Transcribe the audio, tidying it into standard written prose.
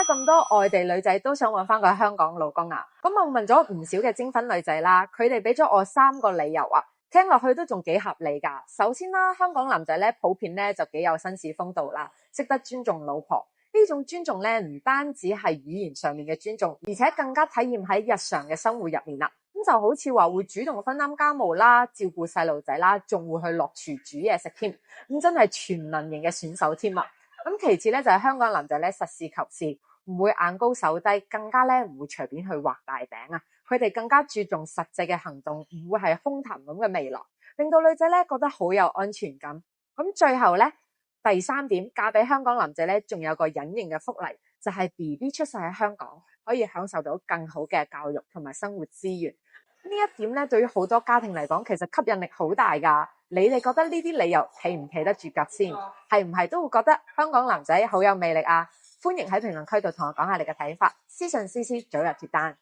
咁多外地女仔都想揾翻個香港老公啊？咁我問咗唔少嘅徵婚女仔啦，佢哋俾咗我3個理由啊，聽落去都仲幾合理噶。首先啦，香港男仔咧普遍咧就幾有紳士風度啦，識得尊重老婆。呢種尊重咧唔單止係語言上面嘅尊重，而且更加體驗喺日常嘅生活入面啦。咁就好似話會主動分擔家務啦，照顧細路仔啦，仲會去落廚煮嘢食添。咁真係全能型嘅選手添啊！咁其次咧就係香港男仔咧實事求是，唔會眼高手低，更加咧唔會隨便去畫大餅啊！佢哋更加注重實際嘅行動，唔會係空談咁嘅未來，令到女仔咧覺得好有安全感。咁最後咧第3點，嫁俾香港男仔咧仲有個隱形嘅福利，就係 BB 出世喺香港，可以享受到更好嘅教育同埋生活資源。呢一點咧對於好多家庭嚟講，其實吸引力好大噶。你哋覺得呢啲理由企唔企得住腳先？係唔係都會覺得香港男仔好有魅力啊？歡迎喺評論區度同我講下你嘅睇法。私信 CC 早日脫單。